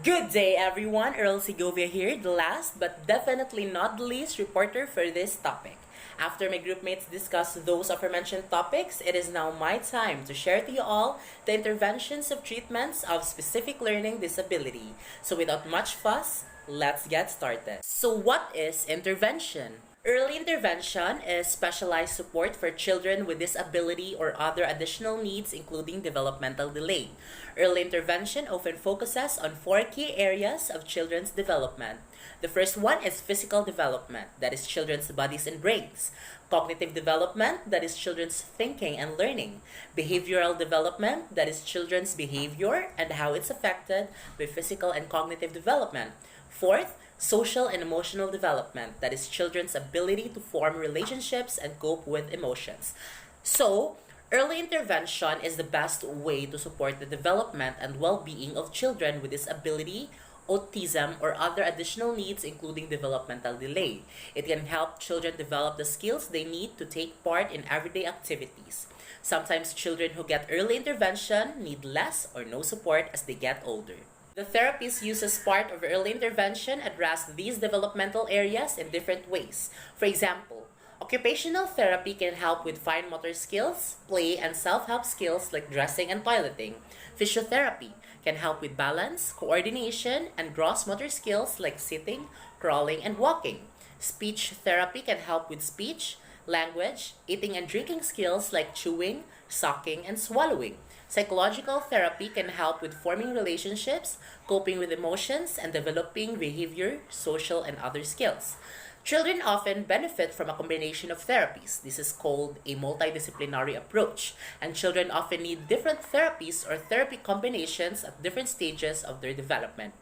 Good day, everyone. Earl Segovia here, the last but definitely not the least reporter for this topic. After my groupmates discuss those aforementioned topics, it is now my time to share to you all the interventions of treatments of specific learning disability. So, without much fuss, let's get started. So, what is intervention? Early intervention is specialized support for children with disability or other additional needs, including developmental delay. Early intervention often focuses on four key areas of children's development. The first one is physical development, that is children's bodies and brains. Cognitive development, that is children's thinking and learning. Behavioral development, that is children's behavior and how it's affected by physical and cognitive development. Fourth, social and emotional development, that is children's ability to form relationships and cope with emotions. So, early intervention is the best way to support the development and well-being of children with disability, autism, or other additional needs, including developmental delay. It can help children develop the skills they need to take part in everyday activities. Sometimes children who get early intervention need less or no support as they get older. The therapies used as part of early intervention address these developmental areas in different ways. For example, occupational therapy can help with fine motor skills, play, and self-help skills like dressing and toileting. Physiotherapy can help with balance, coordination, and gross motor skills like sitting, crawling, and walking. Speech therapy can help with speech, language, eating and drinking skills like chewing, sucking, and swallowing. Psychological therapy can help with forming relationships, coping with emotions, and developing behavior, social, and other skills. Children often benefit from a combination of therapies. This is called a multidisciplinary approach, and children often need different therapies or therapy combinations at different stages of their development.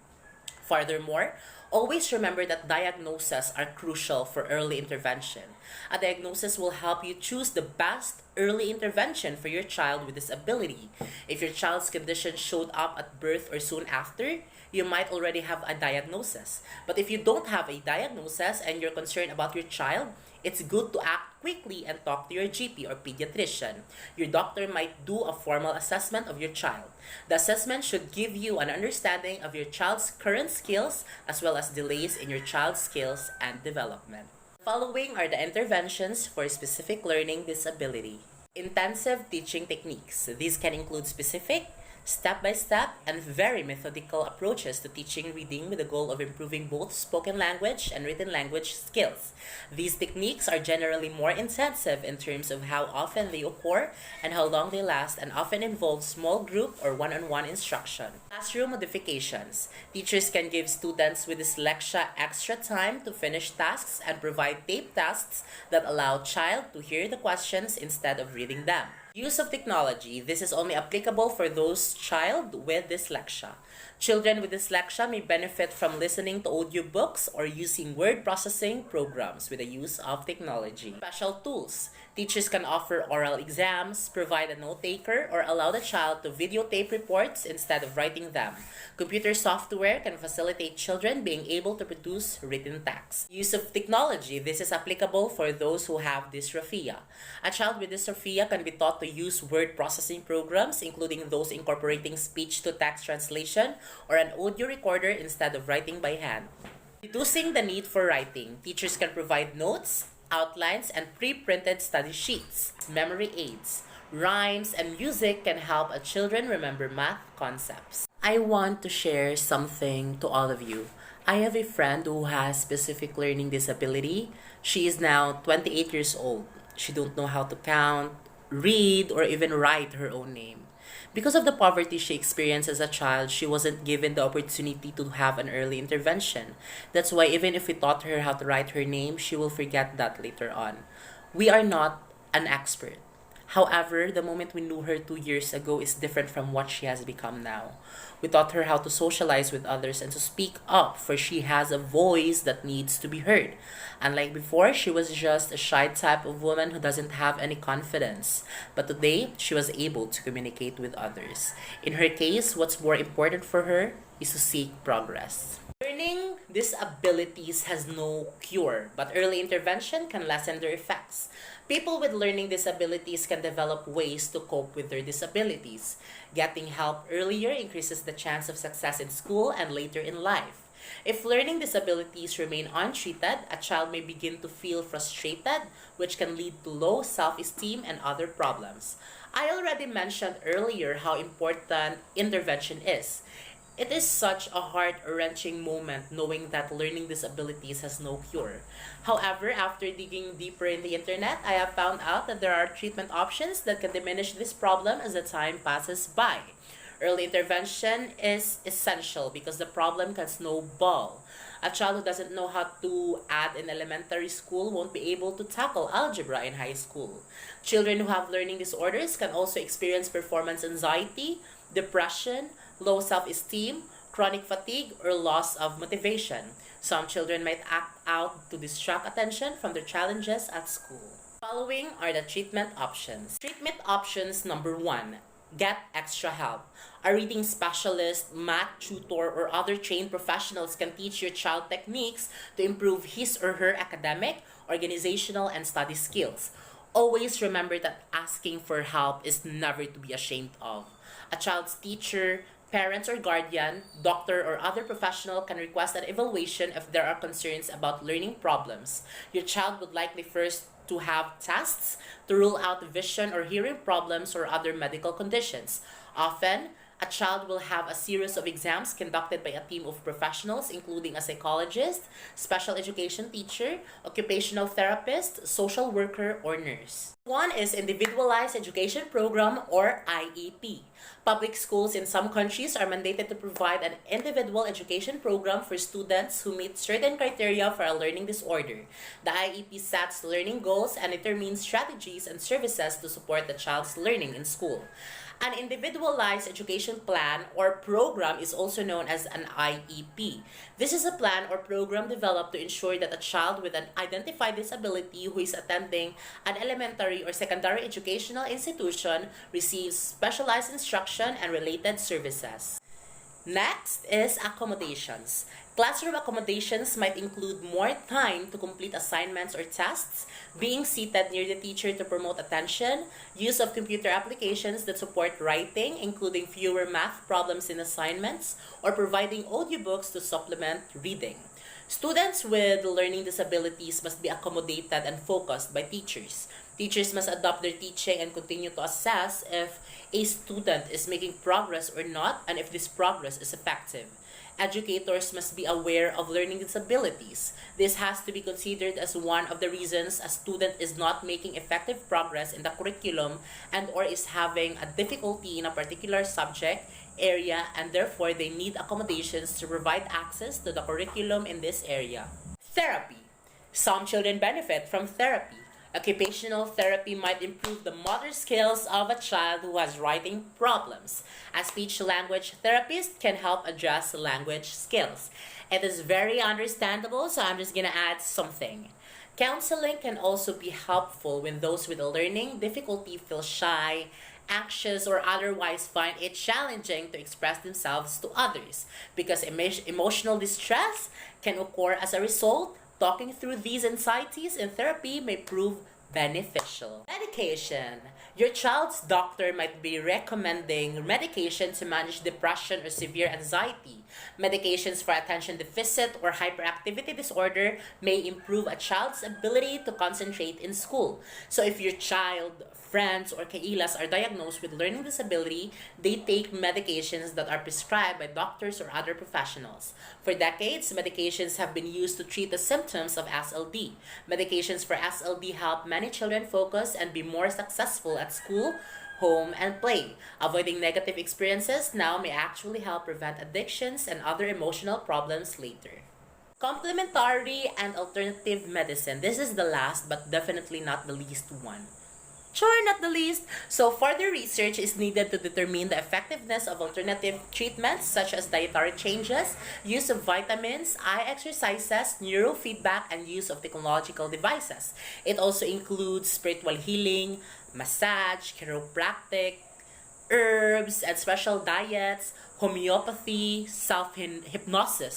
Furthermore, always remember that diagnoses are crucial for early intervention. A diagnosis will help you choose the best early intervention for your child with disability. If your child's condition showed up at birth or soon after, you might already have a diagnosis. But if you don't have a diagnosis and you're concerned about your child, it's good to act quickly and talk to your GP or pediatrician. Your doctor might do a formal assessment of your child. The assessment should give you an understanding of your child's current skills as well as delays in your child's skills and development. Following are the interventions for specific learning disability. Intensive teaching techniques. These can include specific, step-by-step, and very methodical approaches to teaching reading with the goal of improving both spoken language and written language skills. These techniques are generally more intensive in terms of how often they occur and how long they last, and often involve small group or one-on-one instruction. Classroom modifications. Teachers can give students with dyslexia extra time to finish tasks and provide tape tests that allow child to hear the questions instead of reading them. Use of technology. This is only applicable for those child with dyslexia. Children with dyslexia may benefit from listening to audiobooks or using word processing programs with the use of technology. Special tools. Teachers can offer oral exams, provide a note taker, or allow the child to videotape reports instead of writing them. Computer software can facilitate children being able to produce written text. Use of technology. This is applicable for those who have dysgraphia. A child with dysgraphia can be taught to use word processing programs, including those incorporating speech-to-text translation or an audio recorder instead of writing by hand. Reducing the need for writing. Teachers can provide notes, outlines, and pre-printed study sheets. Memory aids. Rhymes and music can help children remember math concepts. I want to share something to all of you. I have a friend who has specific learning disability. She is now 28 years old. She don't know how to count, read, or even write her own name. Because of the poverty she experienced as a child, she wasn't given the opportunity to have an early intervention. That's why even if we taught her how to write her name, she will forget that later on. We are not an expert. However, the moment we knew her 2 years ago is different from what she has become now. We taught her how to socialize with others and to speak up, for she has a voice that needs to be heard. Unlike before, she was just a shy type of woman who doesn't have any confidence. But today, she was able to communicate with others. In her case, what's more important for her is to seek progress. Learning disabilities has no cure, but early intervention can lessen their effects. People with learning disabilities can develop ways to cope with their disabilities. Getting help earlier increases the chance of success in school and later in life. If learning disabilities remain untreated, a child may begin to feel frustrated, which can lead to low self-esteem and other problems. I already mentioned earlier how important intervention is. It is such a heart-wrenching moment knowing that learning disabilities has no cure. However, after digging deeper in the internet, I have found out that there are treatment options that can diminish this problem as the time passes by. Early intervention is essential because the problem can snowball. A child who doesn't know how to add in elementary school won't be able to tackle algebra in high school. Children who have learning disorders can also experience performance anxiety, depression, low self-esteem, chronic fatigue, or loss of motivation. Some children might act out to distract attention from their challenges at school. Following are the treatment options. Treatment options number 1. Get extra help. A reading specialist, math tutor, or other trained professionals can teach your child techniques to improve his or her academic, organizational, and study skills. Always remember that asking for help is never to be ashamed of. A child's teacher, parents or guardian, doctor, or other professional can request an evaluation if there are concerns about learning problems. Your child would likely first to have tests to rule out vision or hearing problems or other medical conditions. Often, a child will have a series of exams conducted by a team of professionals, including a psychologist, special education teacher, occupational therapist, social worker, or nurse. One is Individualized Education Program, or IEP. Public schools in some countries are mandated to provide an individual education program for students who meet certain criteria for a learning disorder. The IEP sets learning goals and determines strategies and services to support the child's learning in school. An individualized education plan or program is also known as an IEP. This is a plan or program developed to ensure that a child with an identified disability who is attending an elementary or secondary educational institution receives specialized instruction and related services. Next is accommodations. Classroom accommodations might include more time to complete assignments or tests, being seated near the teacher to promote attention, use of computer applications that support writing, including fewer math problems in assignments, or providing audiobooks to supplement reading. Students with learning disabilities must be accommodated and focused by teachers. Teachers must adopt their teaching and continue to assess if a student is making progress or not and if this progress is effective. Educators must be aware of learning disabilities. This has to be considered as one of the reasons a student is not making effective progress in the curriculum and or is having a difficulty in a particular subject area, and therefore they need accommodations to provide access to the curriculum in this area. Therapy. Some children benefit from therapy. Occupational therapy might improve the motor skills of a child who has writing problems. A speech-language therapist can help address language skills. It is very understandable, so I'm just gonna add something. Counseling can also be helpful when those with a learning difficulty feel shy, anxious, or otherwise find it challenging to express themselves to others. Because emotional distress can occur as a result, talking through these anxieties in therapy may prove beneficial. Medication. Your child's doctor might be recommending medication to manage depression or severe anxiety. Medications for attention deficit or hyperactivity disorder may improve a child's ability to concentrate in school. So if your child, friends, or kailas are diagnosed with learning disability, they take medications that are prescribed by doctors or other professionals. For decades, medications have been used to treat the symptoms of SLD. Medications for SLD help many children focus and be more successful at school, home, and play. Avoiding negative experiences now may actually help prevent addictions and other emotional problems later. Complementary and alternative medicine. This is the last but definitely not the least one. Sure, not the least. So further research is needed to determine the effectiveness of alternative treatments such as dietary changes, use of vitamins, eye exercises, neurofeedback, and use of technological devices. It also includes spiritual healing, massage, chiropractic, herbs and special diets, homeopathy, self-hypnosis.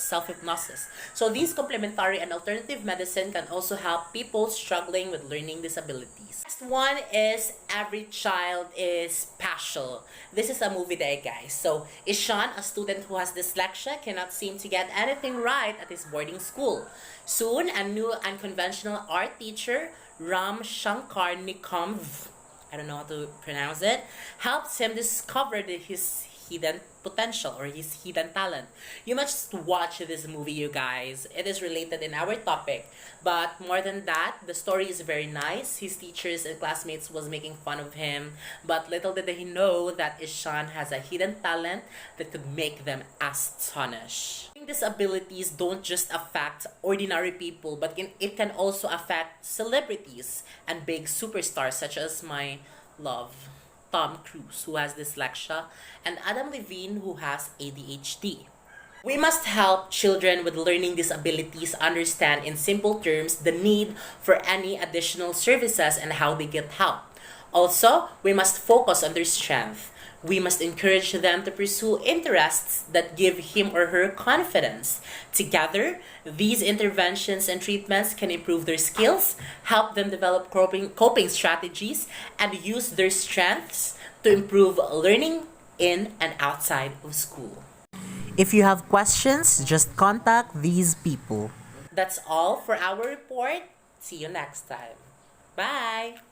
So these complementary and alternative medicine can also help people struggling with learning disabilities. Next one is Every Child is Special. This is a movie day, guys. So Ishan, a student who has dyslexia, cannot seem to get anything right at his boarding school. Soon, a new unconventional art teacher, Ram Shankar Nikamv, I don't know how to pronounce it, helps him discover his hidden potential or his hidden talent. You must watch this movie, you guys. It is related in our topic. But more than that, the story is very nice. His teachers and classmates was making fun of him. But little did he know that Ishan has a hidden talent that could make them astonished. Disabilities don't just affect ordinary people, but it can also affect celebrities and big superstars such as my love, Tom Cruise, who has dyslexia, and Adam Levine, who has ADHD. We must help children with learning disabilities understand in simple terms the need for any additional services and how they get help. Also, we must focus on their strength. We must encourage them to pursue interests that give him or her confidence. Together, these interventions and treatments can improve their skills, help them develop coping strategies, and use their strengths to improve learning in and outside of school. If you have questions, just contact these people. That's all for our report. See you next time. Bye!